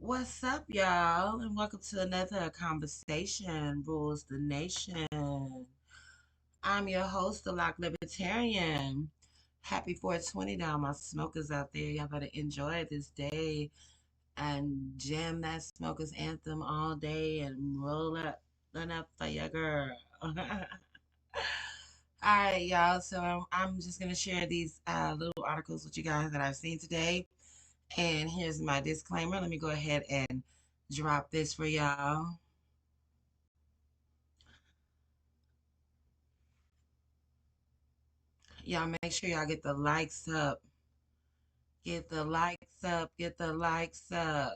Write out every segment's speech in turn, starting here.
What's up, y'all? And welcome to another conversation, Rules the Nation. I'm your host, the Lock Libertarian. Happy 420 to all my smokers out there. Y'all better enjoy this day and jam that smokers anthem all day and roll up, run up for your girl. All right, y'all. So I'm just going to share these little articles with you guys that I've seen today. And here's my disclaimer. Let me go ahead and drop this for y'all. Y'all make sure y'all get the likes up. Get the likes up. Get the likes up.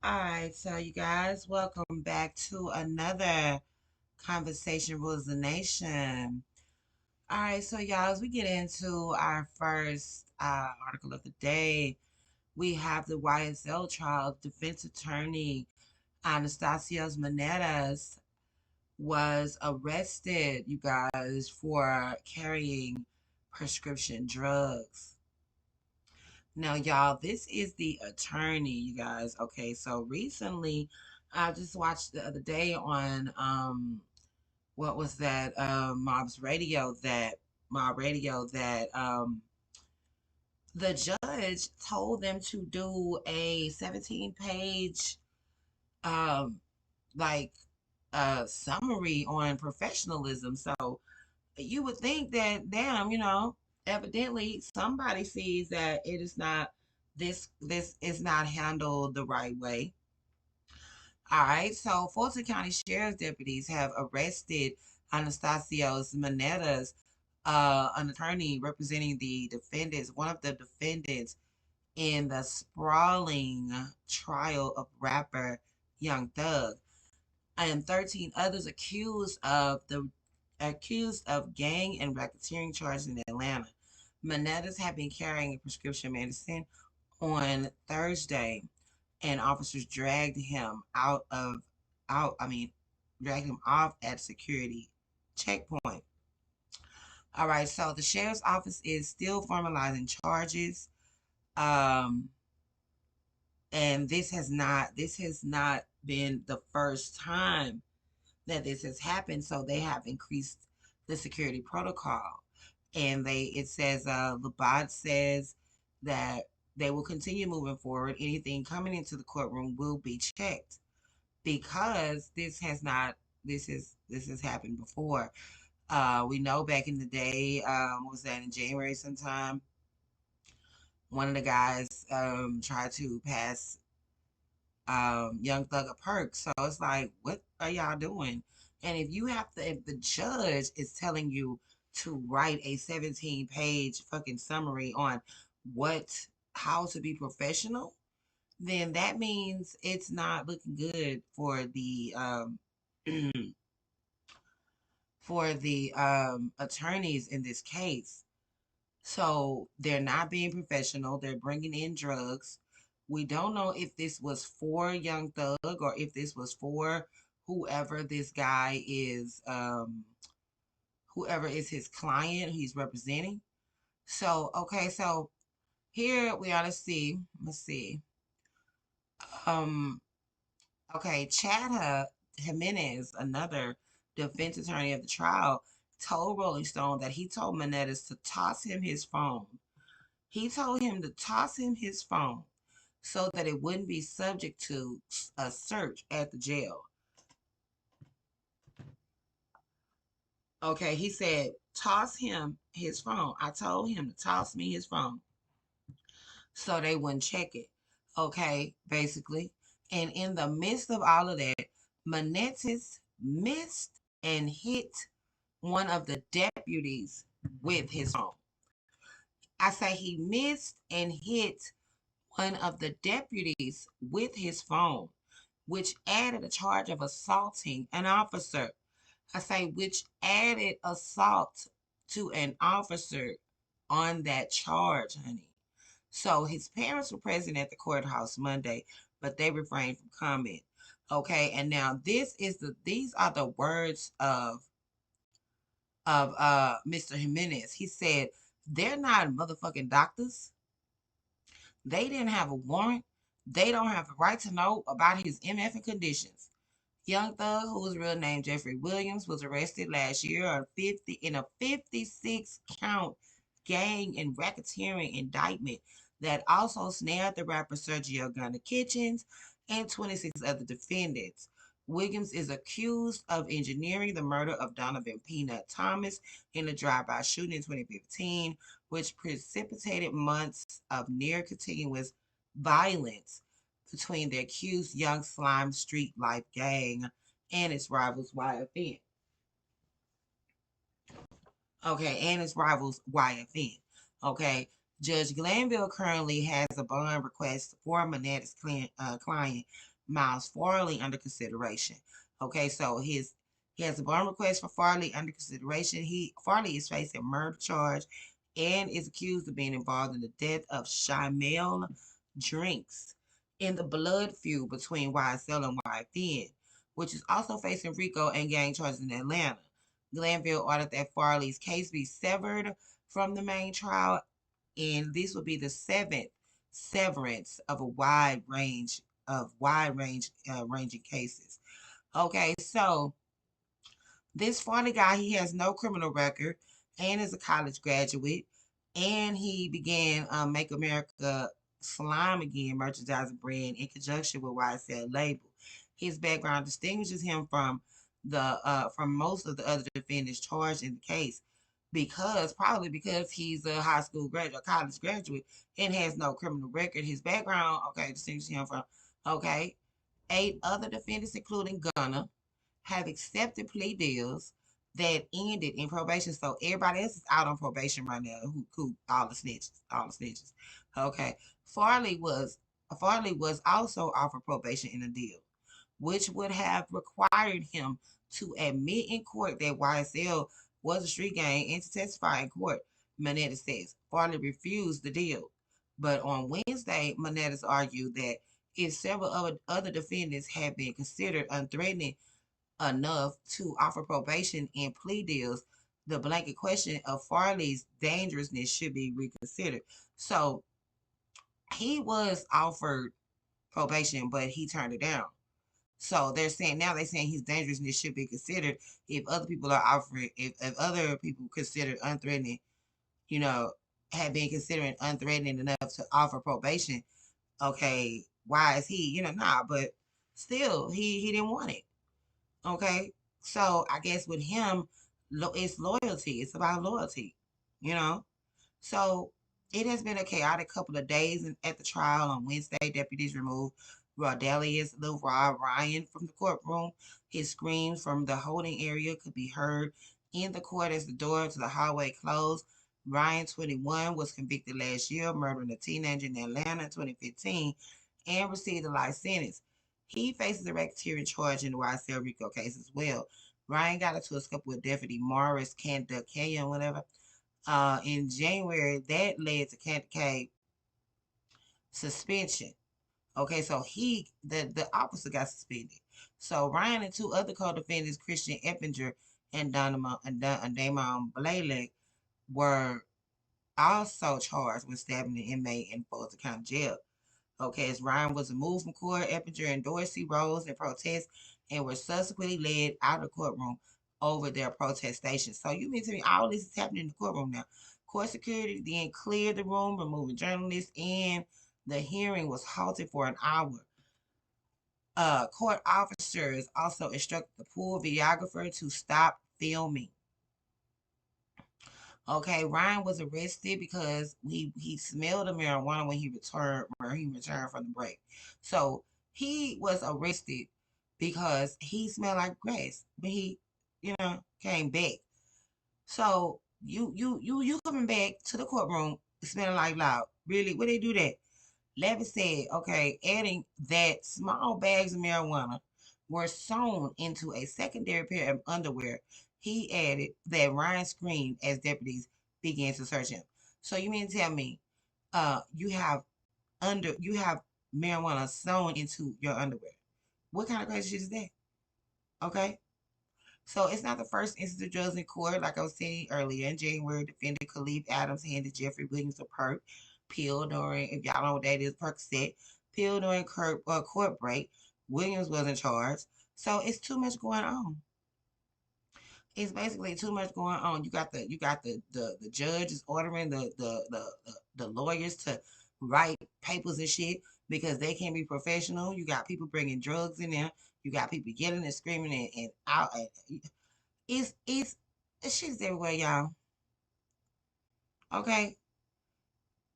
All right, so you guys, welcome back to another conversation rules the nation. All right, so y'all, as we get into our first article of the day, we have the YSL trial. Defense attorney Anastasios Manetas was arrested, you guys, for carrying prescription drugs. Now, y'all, this is the attorney, you guys. Okay, so recently, I just watched the other day on what was that Mob Radio that the judge told them to do a 17-page um like summary on professionalism. So you would think that, damn, evidently somebody sees that it is not this is not handled the right way. All right, so Fulton County Sheriff's deputies have arrested Anastasios Manetas, an attorney representing the defendants, one of the defendants in the sprawling trial of rapper Young Thug, and 13 others accused of gang and racketeering charges in Atlanta. Manetas had been carrying a prescription medicine on Thursday, and officers dragged him off at security checkpoint. All right, so the sheriff's office is still formalizing charges. Um, and this has not been the first time that this has happened. So they have increased the security protocol, and it says Labad says that they will continue moving forward. Anything coming into the courtroom will be checked because this has happened before. We know back in the day, what was that, in January sometime, one of the guys tried to pass Young Thug a perk. So it's like, what are y'all doing? And if the judge is telling you to write a 17-page fucking summary on what how to be professional, then that means it's not looking good for the for the attorneys in this case. So they're not being professional. They're bringing in drugs. We don't know if this was for Young Thug or if this was for whoever this guy is, whoever is his client he's representing. So, okay, so here we ought to see. Let's see. Um, okay, Chad Jimenez, another defense attorney of the trial, told Rolling Stone that he told Manetas to toss him his phone. He told him to toss him his phone so that it wouldn't be subject to a search at the jail. Okay, he said, toss him his phone. I told him to toss me his phone so they wouldn't check it. Okay, basically. And in the midst of all of that, Manetis missed and hit one of the deputies with his phone. I say he missed and hit one of the deputies with his phone, which added a charge of assaulting an officer. I say, which added assault to an officer on that charge, honey. So his parents were present at the courthouse Monday, but they refrained from comment. Okay, and now these are the words of Mr. Jimenez. He said, they're not motherfucking doctors. They didn't have a warrant. They don't have the right to know about his MF and conditions. Young Thug, who was real name Jeffrey Williams, was arrested last year on 50 in a 56 count gang and racketeering indictment that also snared the rapper Sergio Gunna Kitchens and 26 other defendants. Williams is accused of engineering the murder of Donovan Peanut Thomas in a drive-by shooting in 2015, which precipitated months of near continuous violence between the accused Young Slime Street Life gang and its rivals YFN. Okay, and its rivals YFN. Okay, Judge Glanville currently has a bond request for Manette's client Miles Farley under consideration. Okay, so he has a bond request for Farley under consideration. Farley is facing a murder charge and is accused of being involved in the death of Shymel Drinks in the blood feud between YSL and YFN, which is also facing RICO and gang charges in Atlanta. Glanville ordered that Farley's case be severed from the main trial, and this will be the seventh severance of a ranging cases. Okay, so this Farley guy, he has no criminal record and is a college graduate, and he began Make America Slime Again merchandising brand in conjunction with YSL label. His background distinguishes him from most of the other defendants charged in the case probably because he's a high school graduate, a college graduate, and has no criminal record. His background, okay, distinguishes him from, okay, 8 other defendants, including Gunner, have accepted plea deals that ended in probation. So everybody else is out on probation right now. Who all the snitches. Okay. Farley was also offered probation in a deal, which would have required him to admit in court that YSL was a street gang and to testify in court. Manetta says Farley refused the deal. But on Wednesday, Manetta's argued that if several other defendants had been considered unthreatening enough to offer probation and plea deals, the blanket question of Farley's dangerousness should be reconsidered. So he was offered probation, but he turned it down. So they're saying his dangerousness should be considered if other people are offering if other people considered unthreatening, you know, have been considering unthreatening enough to offer probation. Okay, why is he? Nah, but still he didn't want it. Okay. So I guess with him, it's loyalty. It's about loyalty, you know? So it has been a chaotic couple of days at the trial. On Wednesday, deputies removed Rodelius Lil Rob Ryan from the courtroom. His screams from the holding area could be heard in the court as the door to the hallway closed. Ryan, 21, was convicted last year of murdering a teenager in Atlanta in 2015 and received a life sentence. He faces a racketeering charge in the YSL RICO case as well. Ryan got into a scuffle with Deputy Morris Kenya, whatever, in January. That led to K suspension. Okay, so the officer got suspended. So Ryan and 2 other co-defendants, Christian Eppinger and Damon Blake, were also charged with stabbing an inmate in Fulton County Jail. Okay, as Ryan was removed from court, Eppinger and Dorsey rose in protest and were subsequently led out of the courtroom over their protestation. So you mean to me all this is happening in the courtroom now? Court security then cleared the room, removing journalists, and the hearing was halted for an hour. Court officers also instructed the pool videographer to stop filming. Okay, Ryan was arrested because he smelled the marijuana when he returned from the break. So he was arrested because he smelled like grass when he, came back. So you coming back to the courtroom smelling like loud. Really? Where they do that? Levy said, okay, adding that small bags of marijuana were sewn into a secondary pair of underwear. He added that Ryan screamed as deputies began to search him. So you mean to tell me, you have marijuana sewn into your underwear? What kind of crazy shit is that? Okay. So it's not the first instance of drugs in court. Like I was saying earlier, in January, defendant Khalif Adams handed Jeffrey Williams a perk pill during, if y'all know what that is, Percocet pill during court break. Williams was in charge. So it's too much going on. It's basically too much going on. You got the judge is ordering the lawyers to write papers and shit because they can't be professional. You got people bringing drugs in there. You got people yelling and screaming and out. It's shit's everywhere, y'all. Okay,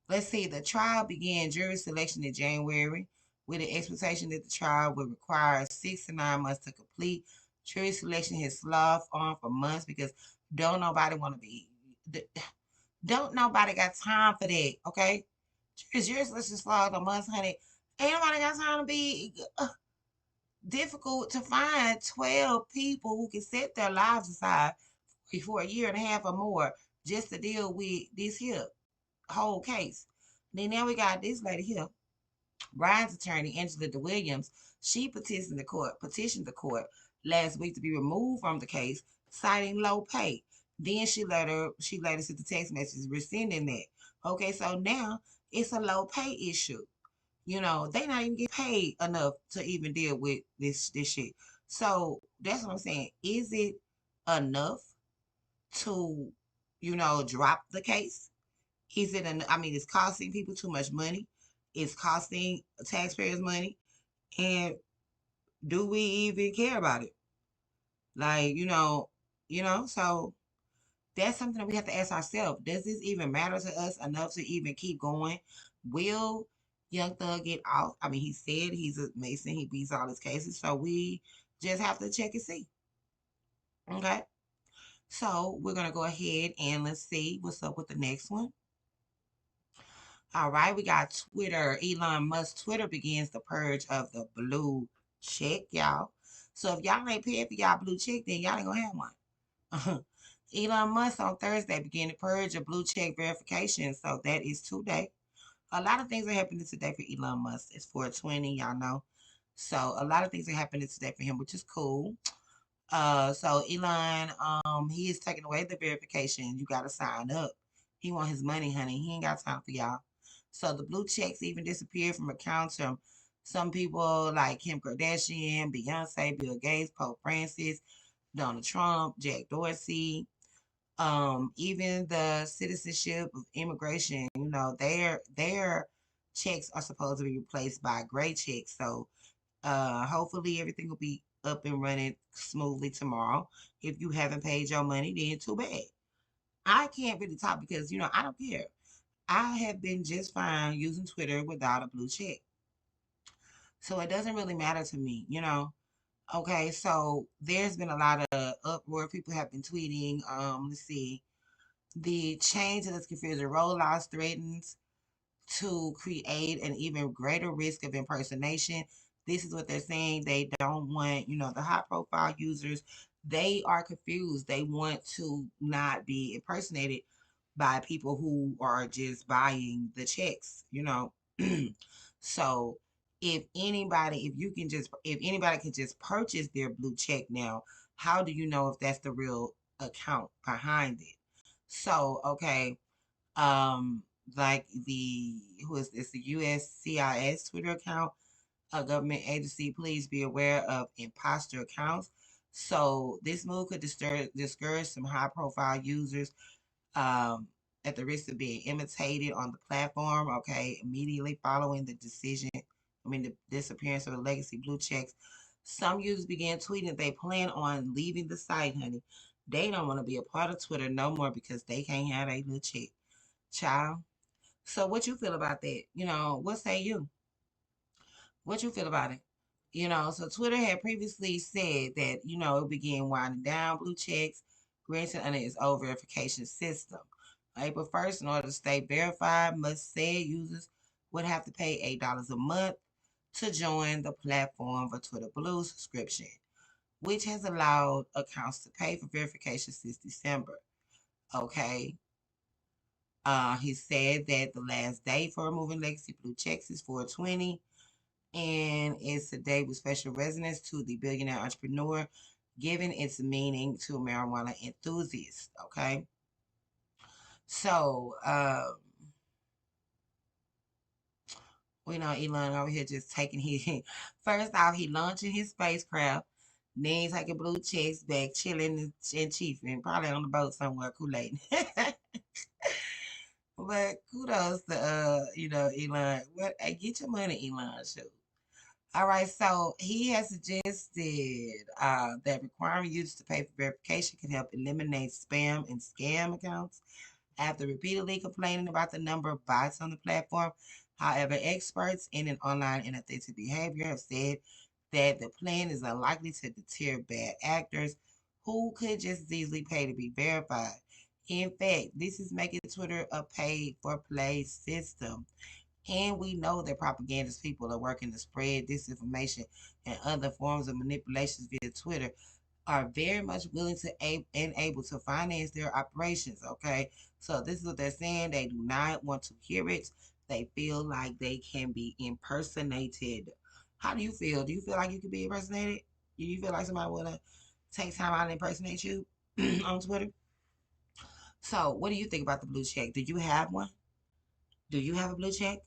let's see. The trial began jury selection in January with the expectation that the trial would require 6 to 9 months to complete. Jury selection has sloughed on for months because don't nobody want to be. Don't nobody got time for that. Okay, jury selection sloughed on months, honey. Ain't nobody got time to be difficult to find 12 people who can set their lives aside for a year and a half or more just to deal with this here whole case. Then now we got this lady here, Brian's attorney, Angela DeWilliams. She petitioned the court last week to be removed from the case, citing low pay. Then she later sent the text message rescinding that. Okay, so now it's a low pay issue. They not even get paid enough to even deal with this shit. So that's what I'm saying. Is it enough to, drop the case? I mean, it's costing people too much money. It's costing taxpayers money. And do we even care about it? Like, so that's something that we have to ask ourselves. Does this even matter to us enough to even keep going? Will Young Thug get out? I mean, he said he's a Mason. He beats all his cases. So we just have to check and see. Okay. So we're going to go ahead and let's see what's up with the next one. All right, we got Twitter. Elon Musk Twitter begins the purge of the blue check, y'all. So if y'all ain't paying for y'all blue check, then y'all ain't gonna have one. Elon Musk on Thursday began the purge of blue check verification. So that is today. A lot of things are happening today for Elon Musk. It's 420, y'all know. So a lot of things are happening today for him, which is cool. So Elon, he is taking away the verification. You gotta sign up. He want his money, honey. He ain't got time for y'all. So the blue checks even disappeared from accounts from some people like Kim Kardashian, Beyonce, Bill Gates, Pope Francis, Donald Trump, Jack Dorsey, even the citizenship of immigration. Their checks are supposed to be replaced by gray checks. So hopefully everything will be up and running smoothly tomorrow. If you haven't paid your money, then too bad. I can't really talk because I don't care. I have been just fine using Twitter without a blue check. So it doesn't really matter to me. Okay, so there's been a lot of uproar. People have been tweeting. Let's see. The change of this confusing rollouts threatens to create an even greater risk of impersonation. This is what they're saying. They don't want, the high profile users, they are confused. They want to not be impersonated by people who are just buying the checks. So if anybody can just purchase their blue check now, how do you know if that's the real account behind it? So, okay, um, like who is this? The USCIS Twitter account, a government agency. Please be aware of imposter accounts. So this move could discourage some high-profile users um, at the risk of being imitated on the platform. Okay, immediately following the disappearance of the legacy blue checks, some users began tweeting they plan on leaving the site, honey. They don't want to be a part of Twitter no more because they can't have a little chick. Child. So what you feel about that? What say you? What you feel about it? So Twitter had previously said that, it began winding down blue checks granted under its old verification system. April 1st, in order to stay verified, must say users would have to pay $8 a month to join the platform for Twitter Blue subscription, which has allowed accounts to pay for verification since December. Okay. He said that the last day for removing legacy blue checks is 420, and it's a day with special resonance to the billionaire entrepreneur, giving its meaning to marijuana enthusiasts. Okay. So, we know Elon over here just taking his first off, he launching his spacecraft, then he's taking blue checks back, chilling and chiefing, probably on the boat somewhere, Kool-Aid. But kudos to Elon. What hey, get your money, Elon. Shoot. All right, so he has suggested that requiring users to pay for verification can help eliminate spam and scam accounts after repeatedly complaining about the number of bots on the platform. However, experts in an online inauthentic behavior have said that the plan is unlikely to deter bad actors who could just as easily pay to be verified. In fact, this is making Twitter a pay for play system. And we know that propagandist people are working to spread disinformation and other forms of manipulations via Twitter are very much willing to and able to finance their operations. Okay, so this is what they're saying. They do not want to hear it. They feel like they can be impersonated. How do you feel? Do you feel like you can be impersonated? Do you feel like somebody would take time out and impersonate you on Twitter? So, what do you think about the blue check? Do you have one? Do you have a blue check?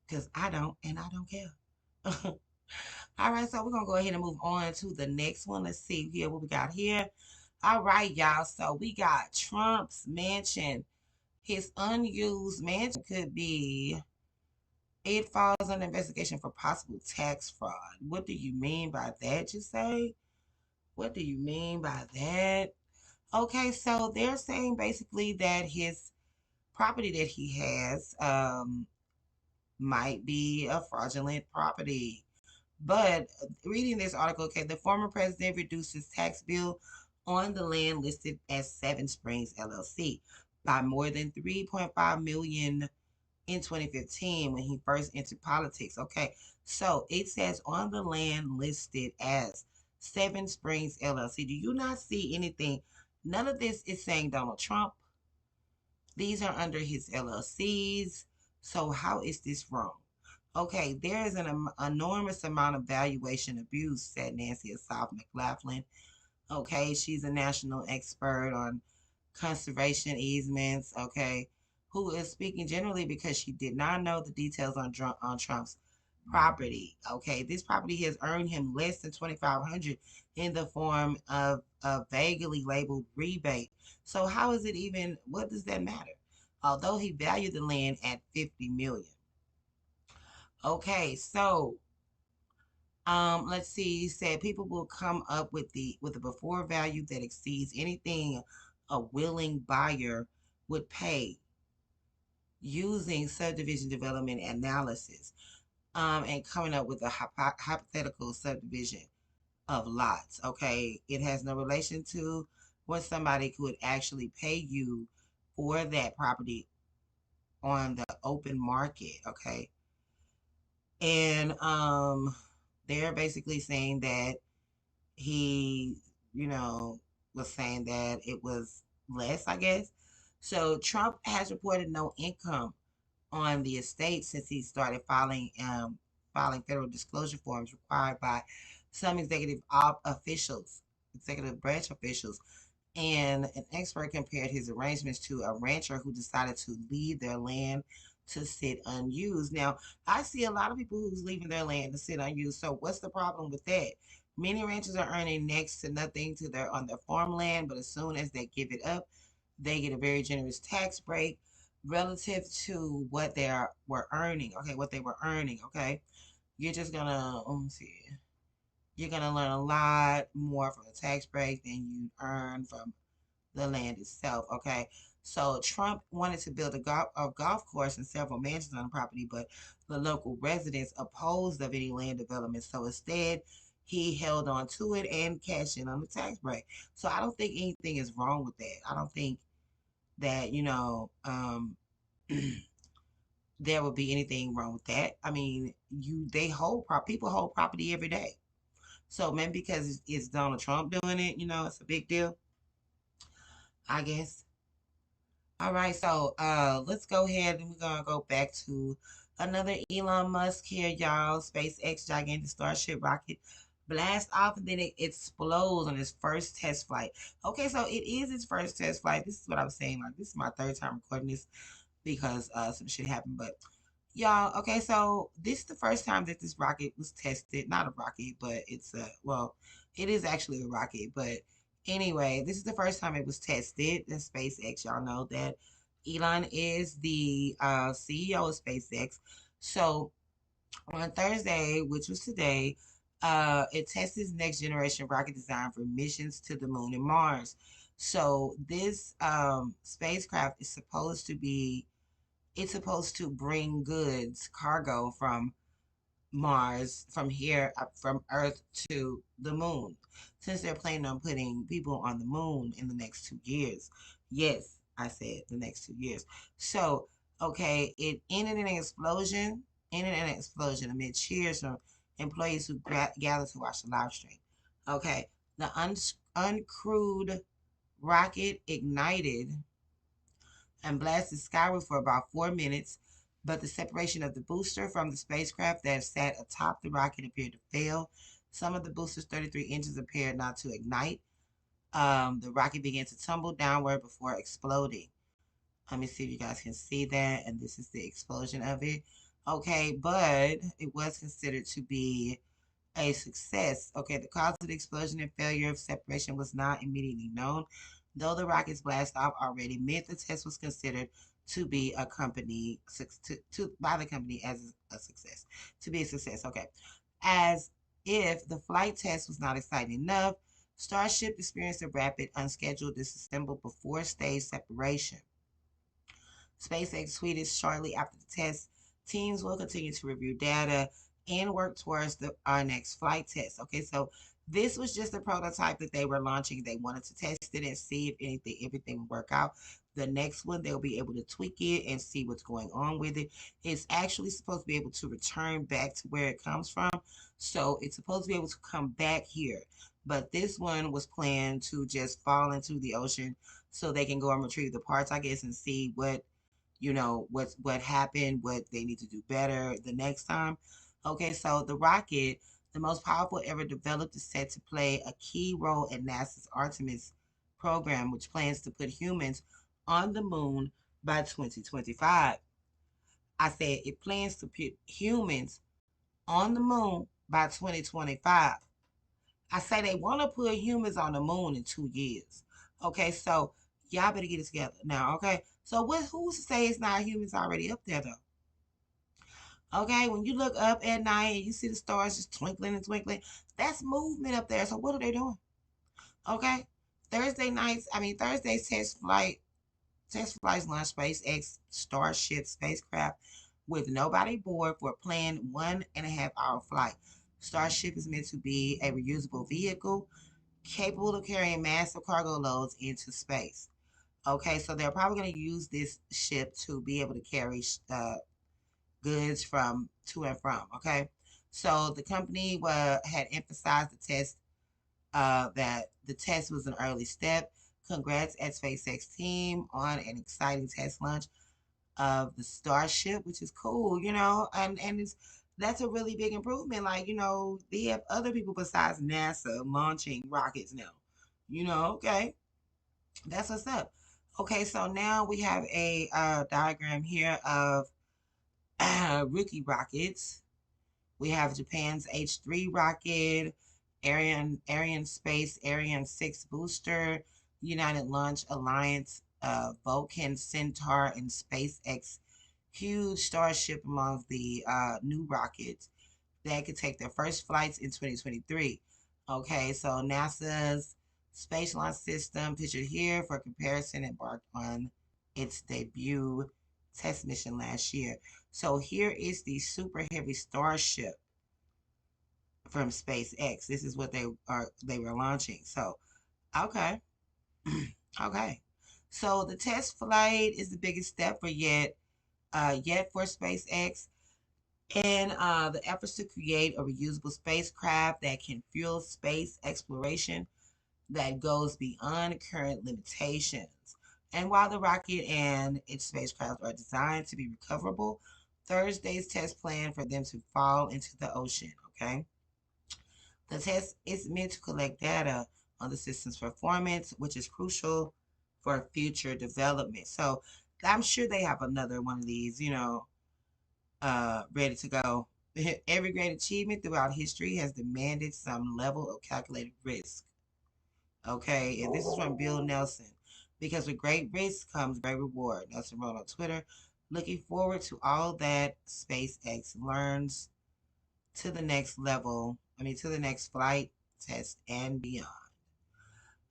Because I don't, and I don't care. All right, so we're gonna go ahead and move on to the next one. Let's see here what we got here. All right, y'all. So we got Trump's mansion. His unused mansion could be. It falls under investigation for possible tax fraud. What do you mean by that? You say? What do you mean by that? Okay, so they're saying basically that his property that he has might be a fraudulent property. But reading this article, okay, the former president reduced his tax bill on the land listed as Seven Springs LLC by more than 3.5 million in 2015 when he first entered politics. Okay, so it says on the land listed as Seven Springs LLC. Do you not see anything? None of this is saying Donald Trump. These are under his LLCs. So how is this wrong? Okay, there is an enormous amount of valuation abuse, said Nancy Asaf McLaughlin. Okay, she's a national expert on conservation easements. Okay, who is speaking generally because she did not know the details on Trump's property. Okay, this property has earned him less than 2,500 in the form of a vaguely labeled rebate. So how is it even? What does that matter? Although he valued the land at 50 million. Okay, so let's see. He said people will come up with a before value that exceeds anything a willing buyer would pay using subdivision development analysis, and coming up with a hypothetical subdivision of lots. Okay, it has no relation to what somebody could actually pay you for that property on the open market. Okay, and they're basically saying that he, you know, was saying that it was less, I guess. So Trump has reported no income on the estate since he started filing federal disclosure forms required by some executive branch officials. And an expert compared his arrangements to a rancher who decided to leave their land to sit unused. Now, I see a lot of people who's leaving their land to sit unused. So what's the problem with that? Many ranchers are earning next to nothing to their on their farmland, but as soon as they give it up, they get a very generous tax break relative to what were earning. Okay, what they were earning. Okay, you're just gonna let me see. You're gonna learn a lot more from the tax break than you earn from the land itself. Okay. So Trump wanted to build a golf course and several mansions on the property, but the local residents opposed of any land development. So instead, he held on to it and cashed in on the tax break. So I don't think anything is wrong with that. I don't think that, there would be anything wrong with that. I mean, people hold property every day. So maybe because it's Donald Trump doing it, it's a big deal, I guess. All right, so let's go ahead and we're gonna go back to another Elon Musk here, y'all. SpaceX gigantic Starship rocket blast off and then it explodes on its first test flight. Okay, so it is its first test flight. This is what I was saying. Like, this is my third time recording this because some shit happened. But y'all, okay, so this is the first time that this rocket was tested. Not a rocket, but it is actually a rocket. But anyway, this is the first time it was tested. The SpaceX, y'all know that Elon is the CEO of SpaceX. So on Thursday, which was today, it tested its next generation rocket design for missions to the moon and Mars. So this spacecraft is supposed to bring goods, cargo from Mars, from here, from Earth to the moon, since they're planning on putting people on the moon in the next 2 years. Yes, I said the next 2 years. So, okay, it ended in an explosion amid cheers from employees who gathered to watch the live stream. Okay, the uncrewed rocket ignited and blasted skyward for about 4 minutes, but the separation of the booster from the spacecraft that sat atop the rocket appeared to fail. Some of the booster's 33 engines appeared not to ignite. The rocket began to tumble downward before exploding. Let me see if you guys can see that. And this is the explosion of it. Okay, but it was considered to be a success. Okay, the cause of the explosion and failure of separation was not immediately known, though the rocket's blast off already meant the test was considered to be a company by the company as a success, to be a success. Okay, as if the flight test was not exciting enough, Starship experienced a rapid, unscheduled disassemble before stage separation. SpaceX tweeted shortly after the test, teams will continue to review data and work towards our next flight test. Okay, so this was just a prototype that they were launching. They wanted to test it and see if everything would work out. The next one, they'll be able to tweak it and see what's going on with it. It's actually supposed to be able to return back to where it comes from. So it's supposed to be able to come back here. But this one was planned to just fall into the ocean so they can go and retrieve the parts, I guess, and see what happened, what they need to do better the next time. Okay, so the rocket, the most powerful ever developed, is set to play a key role in NASA's Artemis program, which plans to put humans on the moon by 2025. I said it plans to put humans on the moon by 2025. I say they want to put humans on the moon in 2 years. Okay, so y'all better get it together now. Okay, so who's to say it's not humans already up there though? Okay, when you look up at night and you see the stars just twinkling and twinkling, that's movement up there. So what are they doing? Okay, Thursday's test flights launched SpaceX Starship spacecraft with nobody aboard for a planned 1.5 hour flight. Starship is meant to be a reusable vehicle capable of carrying massive cargo loads into space. Okay, so they're probably going to use this ship to be able to carry goods from to and from. Okay, so the company had emphasized that the test was an early step. Congrats at SpaceX team on an exciting test launch of the Starship, which is cool, and that's a really big improvement. Like, they have other people besides NASA launching rockets now. Okay, that's what's up. Okay, so now we have a diagram here of rookie rockets. We have Japan's H3 rocket, Ariane Space, Ariane 6 booster, United Launch Alliance, Vulcan Centaur, and SpaceX huge Starship among the new rockets that could take their first flights in 2023. Okay, so NASA's Space launch system pictured here for comparison embarked on its debut test mission last year. So here is the super heavy Starship from SpaceX. This is what they were launching. So okay, okay. So the test flight is the biggest step yet for SpaceX, and the efforts to create a reusable spacecraft that can fuel space exploration that goes beyond current limitations. And while the rocket and its spacecraft are designed to be recoverable, Thursday's test plan for them to fall into the ocean. Okay. The test is meant to collect data on the system's performance, which is crucial for future development. So I'm sure they have another one of these, ready to go. Every great achievement throughout history has demanded some level of calculated risk. Okay, and this is from Bill Nelson. Because with great risk comes great reward. Nelson wrote on Twitter. Looking forward to all that SpaceX learns to the next level. To the next flight, test, and beyond.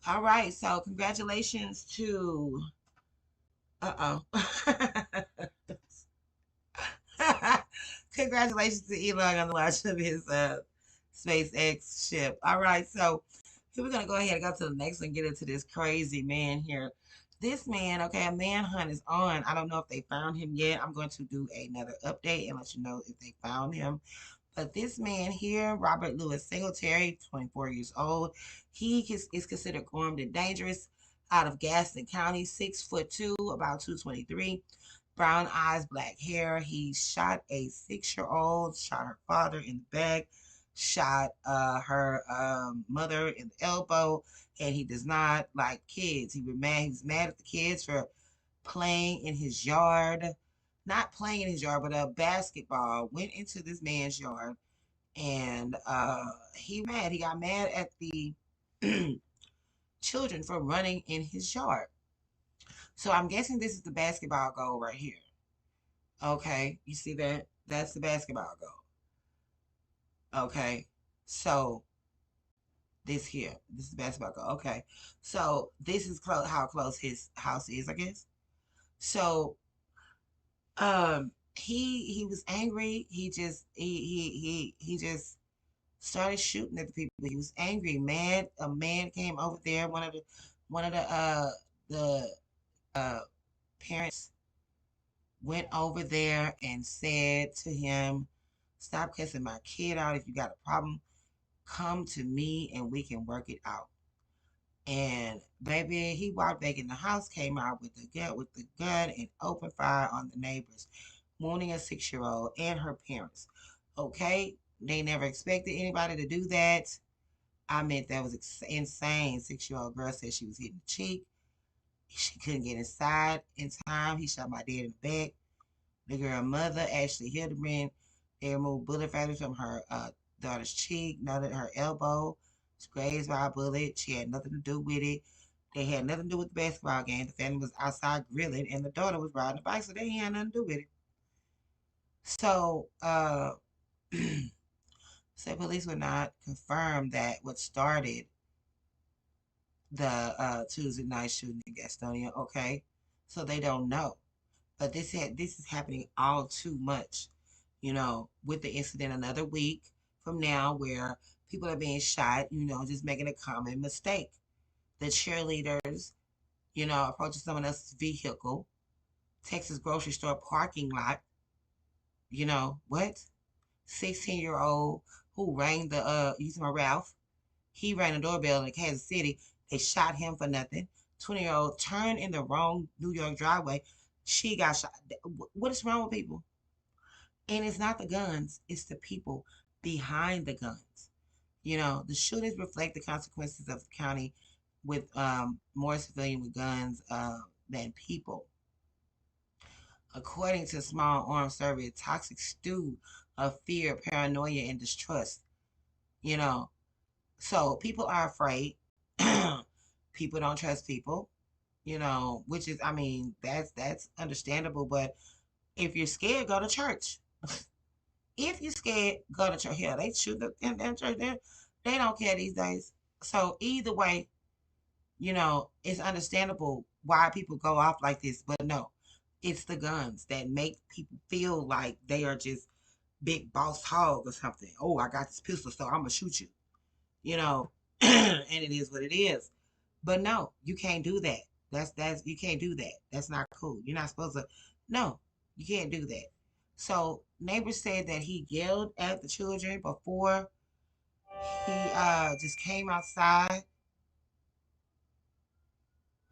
All right, so congratulations to. Congratulations to Elon on the launch of his SpaceX ship. All right, so here we're gonna go ahead and go to the next one and get into this crazy man here. This man, okay, a manhunt is on. I don't know if they found him yet. I'm going to do another update and let you know if they found him. But this man here, Robert Louis Singletary, 24 years old, he is considered armed and dangerous out of Gaston County, 6'2", about 223, brown eyes, black hair. He shot a 6-year-old, shot her father in the back, shot her mother in the elbow, and he does not like kids. He was mad. He was mad at the kids for playing in his yard. Not playing in his yard, but a basketball went into this man's yard, and he got mad at the children for running in his yard. So I'm guessing this is the basketball goal right here. Okay, you see that? That's the basketball goal. Okay, so this is the basketball goal. Okay, so this is how close his house is, I guess. So he was angry. He just started shooting at the people. He was angry, mad. A man came over there. One of the parents went over there and said to him, "Stop cussing my kid out. If you got a problem, come to me and we can work it out." And baby, he walked back in the house, came out with the gun, and opened fire on the neighbors, wounding a 6-year-old and her parents. Okay, they never expected anybody to do that. I mean, that was insane. 6-year-old girl said she was hit in the cheek. She couldn't get inside in time. He shot my dad in the back. The girl mother, Ashley Hildebrand, they removed bullet fragments from her daughter's cheek, noted her elbow was grazed by a bullet. She had nothing to do with it. They had nothing to do with the basketball game. The family was outside grilling, and the daughter was riding a bike, so they had nothing to do with it. So, said police would not confirm that what started the Tuesday night shooting in Gastonia. Okay, so they don't know, but this is happening all too much. With the incident another week from now, where people are being shot. Just making a common mistake. The cheerleaders, approaching someone else's vehicle, Texas grocery store parking lot. What? 16-year-old who rang using my Ralph. He rang the doorbell in Kansas City. They shot him for nothing. 20-year-old turned in the wrong New York driveway. She got shot. What is wrong with people? And it's not the guns, it's the people behind the guns. The shootings reflect the consequences of the county with more civilian with guns than people. According to Small Arms Survey, a toxic stew of fear, paranoia, and distrust. You know, so people are afraid. People don't trust people. Which is, I mean, that's understandable. But if you're scared, go to church. If you're scared, go to church. Hell, they shoot in church. They don't care these days. So either way, it's understandable why people go off like this, but no, it's the guns that make people feel like they are just big boss hog or something. Oh, I got this pistol, so I'm gonna shoot you. You know, and it is what it is. But no, you can't do that. That's you can't do that. That's not cool. You're not supposed to. No, you can't do that. So neighbors said that he yelled at the children before he just came outside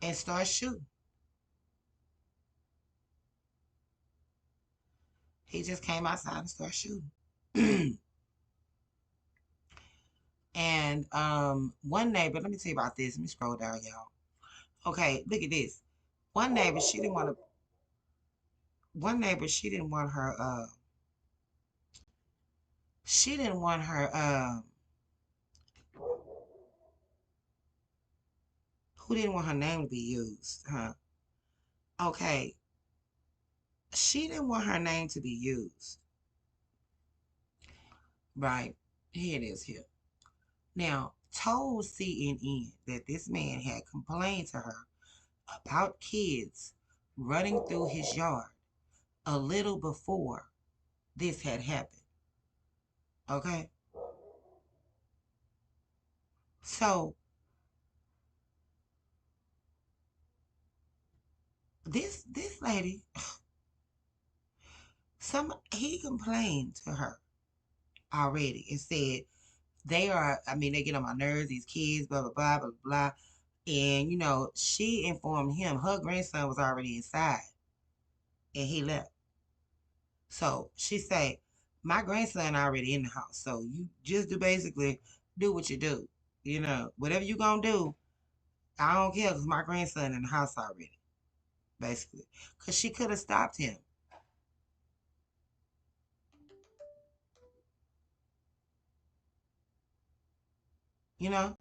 and started shooting. He just came outside and started shooting. And one neighbor, let me tell you about this. Let me scroll down, y'all. Okay, look at this. One neighbor, she didn't want to. One neighbor, she didn't want her. She didn't want her. Who didn't want her name to be used? Huh? Okay, she didn't want her name to be used. Right. Here it is. Here. Now, told CNN that this man had complained to her about kids running through his yard a little before this had happened. Okay? So, this lady, he complained to her already and said they get on my nerves, these kids, blah blah blah blah blah. And she informed him her grandson was already inside and he left. So she said, my grandson already in the house. So you just do basically do what you do. Whatever you gonna do, I don't care because my grandson in the house already, basically. Because she could have stopped him, you know?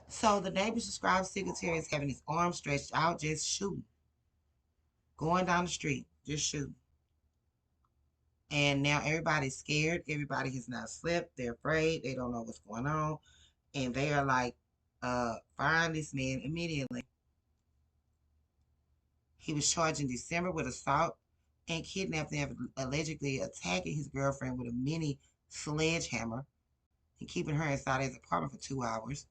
So the neighbors described Secretary as having his arms stretched out, just shooting, going down the street, just shooting. And now everybody's scared. Everybody has not slept. They're afraid. They don't know what's going on. And they are like, firing this man immediately. He was charged in December with assault and kidnapping after allegedly attacking his girlfriend with a mini sledgehammer and keeping her inside his apartment for 2 hours.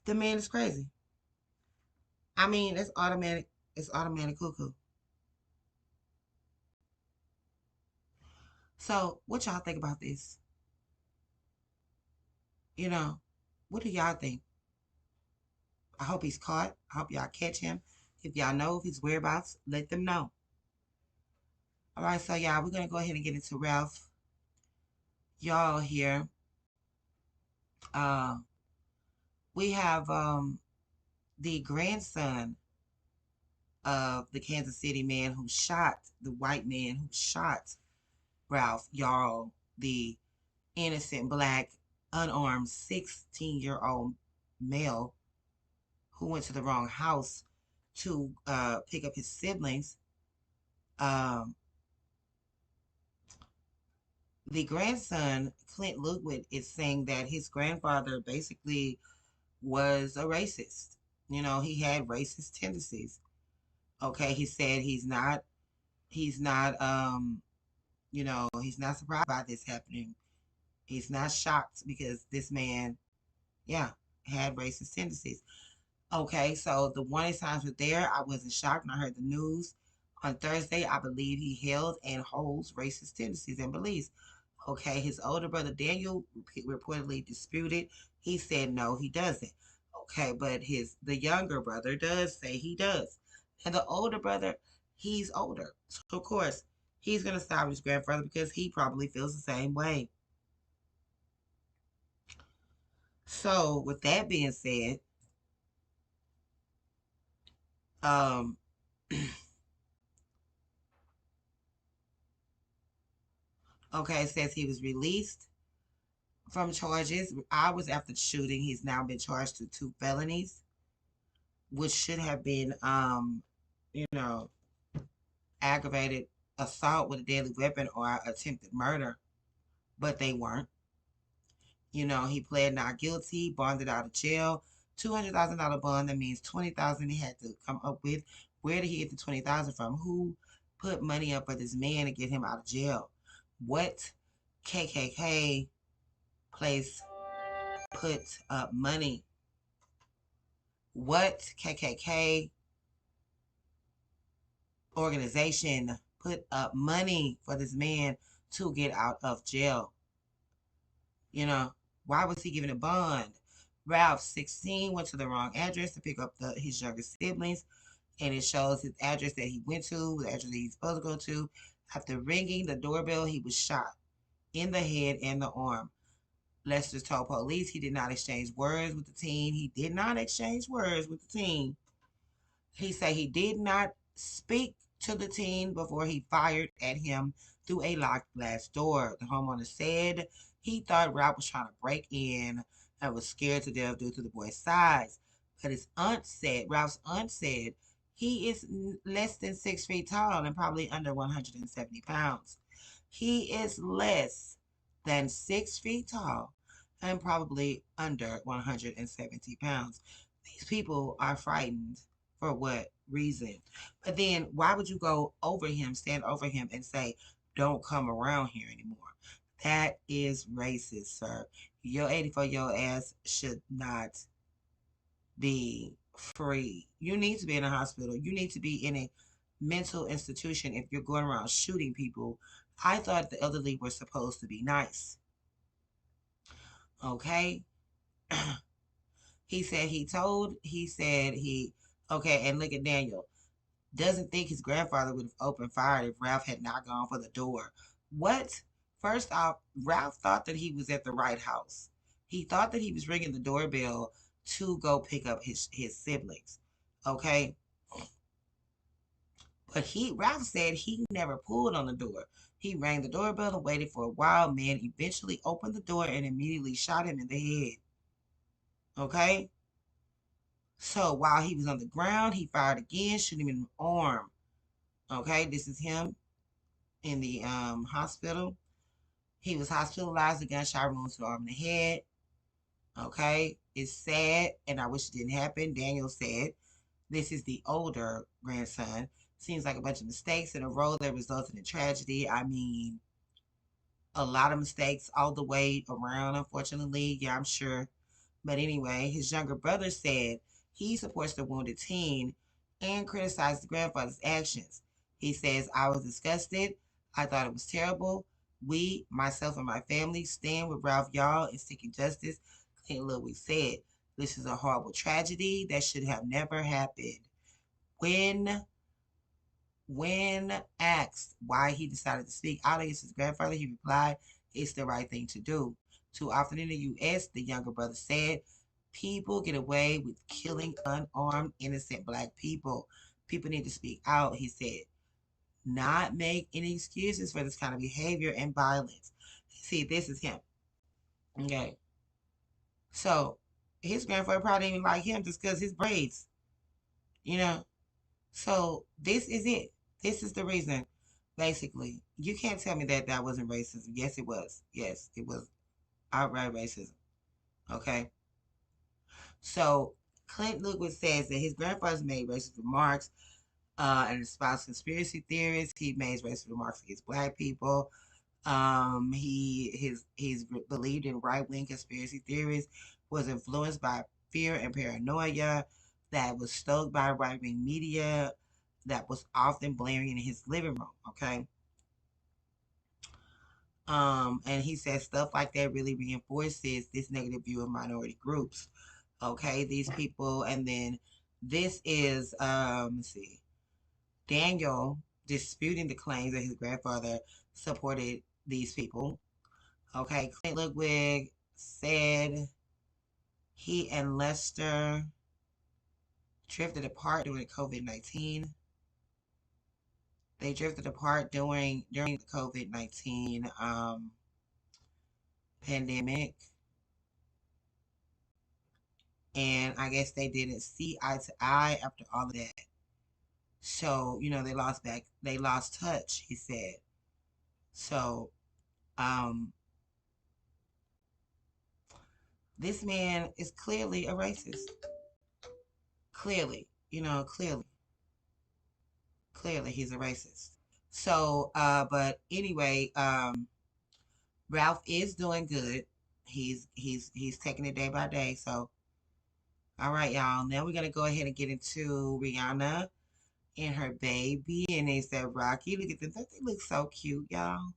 The man is crazy. I mean, it's automatic. It's automatic cuckoo. So, what y'all think about this? You know, what do y'all think? I hope he's caught. I hope y'all catch him. If y'all know of his whereabouts, let them know. All right, so y'all, we're gonna go ahead and get into Ralph. Y'all here. Uh, we have the grandson of the Kansas City man who shot the white man who shot Ralph Yarl, the innocent black unarmed 16-year-old male who went to the wrong house to pick up his siblings. Um, the grandson, Clint Ludwig, is saying that his grandfather basically was a racist. He had racist tendencies. Okay, he said he's not surprised by this happening. He's not shocked because this man, yeah, had racist tendencies. Okay, so the warning signs were there. I wasn't shocked when I heard the news. On Thursday, I believe he held and holds racist tendencies and beliefs. Okay, his older brother Daniel reportedly disputed. He said no, he doesn't. Okay, but the younger brother does say he does. And the older brother, he's older. So of course, he's gonna side with his grandfather because he probably feels the same way. So with that being said, um okay, it says he was released from charges hours after the shooting. He's now been charged with 2 felonies, which should have been you know, aggravated assault with a deadly weapon or attempted murder, but they weren't. He pled not guilty, bonded out of jail. $200,000 bond. That means 20,000 he had to come up with. Where did he get the 20,000 from? Who put money up for this man to get him out of jail? What KKK place put up money? What KKK organization put up money for this man to get out of jail? You know, why was he given a bond? Ralph, 16, went to the wrong address to pick up his younger siblings, and it shows his address that he went to, the address that he's supposed to go to. After ringing the doorbell, he was shot in the head and the arm. Lester told police he did not exchange words with the teen. He did not exchange words with the teen. He said he did not speak to the teen before he fired at him through a locked glass door. The homeowner said he thought Ralph was trying to break in and was scared to death due to the boy's size. But Ralph's aunt said, he is less than 6 feet tall and probably under 170 pounds. He is less than 6 feet tall and probably under 170 pounds. These people are frightened for what reason? But then why would you go over him, stand over him, and say, don't come around here anymore? That is racist, sir. Your 84-year-old ass should not be free. You need to be in a hospital. You need to be in a mental institution if you're going around shooting people. I thought the elderly were supposed to be nice. Okay? Okay, and look at Daniel. Doesn't think his grandfather would have opened fire if Ralph had not gone for the door. What? First off, Ralph thought that he was at the right house. He thought that he was ringing the doorbell to go pick up his siblings. Okay? But Ralph said he never pulled on the door. He rang the doorbell and waited for a while. Man eventually opened the door and immediately shot him in the head. Okay? So while he was on the ground, he fired again, shooting him in the arm. Okay, this is him in the hospital. He was hospitalized with gunshot wounds to the arm and the head. Okay, it's sad, and I wish it didn't happen. Daniel said, this is the older grandson. Seems like a bunch of mistakes in a row that resulted in tragedy. I mean, a lot of mistakes all the way around, unfortunately. Yeah, I'm sure. But anyway, his younger brother said he supports the wounded teen and criticized the grandfather's actions. He says, I was disgusted. I thought it was terrible. We, myself and my family, stand with Ralph Yarl in seeking justice. Clint Ludwig said, this is a horrible tragedy that should have never happened. When asked why he decided to speak out against his grandfather, he replied, it's the right thing to do. Too often in the U.S., the younger brother said, people get away with killing unarmed, innocent black people. People need to speak out, he said. Not make any excuses for this kind of behavior and violence. See, this is him. Okay. So, his grandfather probably didn't even like him just because his braids. You know? So, this is it. This is the reason, basically. You can't tell me that that wasn't racism. Yes, it was. Yes, it was outright racism. Okay? So, Clint Ludwig says that his grandfather's made racist remarks and espoused conspiracy theories. He made racist remarks against black people. He's believed in right wing conspiracy theories, was influenced by fear and paranoia that was stoked by right wing media that was often blaring in his living room. Okay. And he says stuff like that really reinforces this negative view of minority groups. Okay, these people, and then this is let's see, Daniel disputing the claims that his grandfather supported these people. Okay, Clint Ludwig said he and Lester drifted apart during COVID-19. They drifted apart during the COVID-19 pandemic, and I guess they didn't see eye to eye after all of that. So they lost touch. He said. So, um, This man is clearly a racist. Clearly, clearly he's a racist. So, but anyway, Ralph is doing good. He's taking it day by day. So, all right, y'all. Now we're gonna go ahead and get into Rihanna and her baby, and they said Rocky. Look at them. They look so cute, y'all.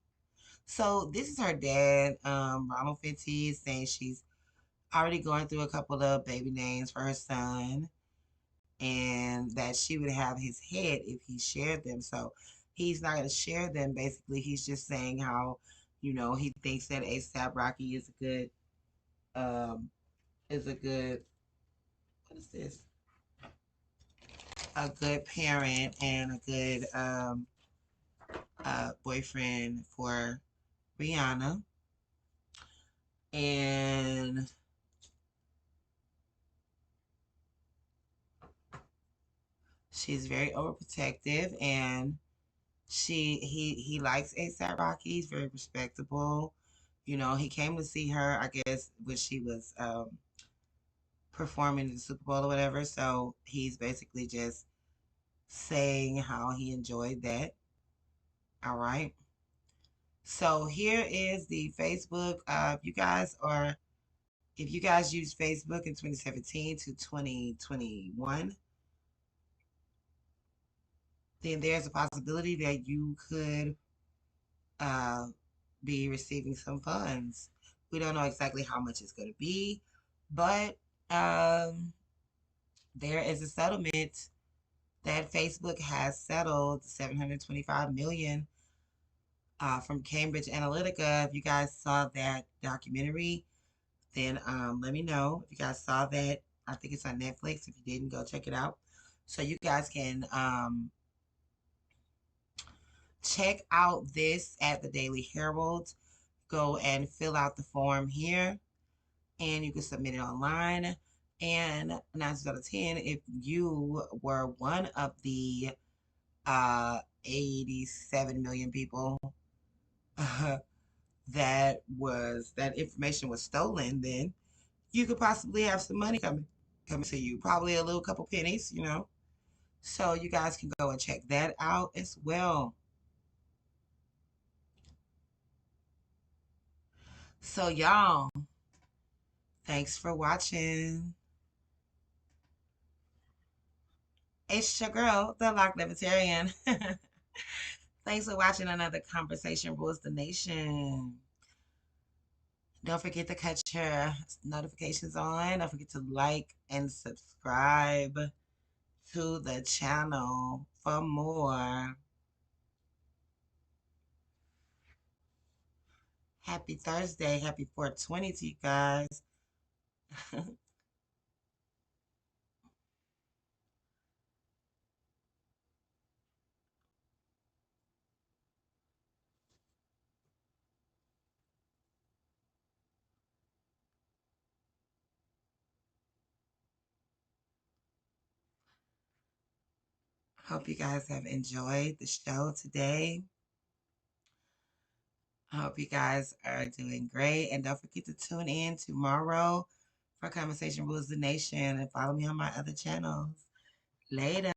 So this is her dad, Ronald Fenty, is saying she's already going through a couple of baby names for her son, and that she would have his head if he shared them. So he's not going to share them. Basically, he's just saying how, he thinks that ASAP Rocky um, is a good, what is this? A good parent and a good boyfriend for Rihanna. And she's very overprotective, and he likes ASAP Rocky. He's very respectable. He came to see her, I guess, when she was performing in the Super Bowl or whatever. So he's basically just saying how he enjoyed that. All right. So here is the Facebook. If you guys used Facebook in 2017 to 2021, then there's a possibility that you could uh, be receiving some funds. We don't know exactly how much it's going to be, but um, there is a settlement that Facebook has settled 725 million from Cambridge Analytica. If you guys saw that documentary, then let me know. If you guys saw that, I think it's on Netflix. If you didn't, go check it out. So you guys can check out this at the Daily Herald. Go and fill out the form here, and you can submit it online. And 9 out of 10, if you were one of the 87 million people uh, that information was stolen, then you could possibly have some money coming to you. Probably a little couple pennies. So you guys can go and check that out as well. So y'all, thanks for watching. It's your girl, the Lock Libertarian. Thanks for watching another Conversation Rules the Nation. Don't forget to cut your notifications on. Don't forget to like and subscribe to the channel for more. Happy Thursday. Happy 420 to you guys. Hope you guys have enjoyed the show today. I hope you guys are doing great. And don't forget to tune in tomorrow for Conversation Rules the Nation and follow me on my other channels. Later.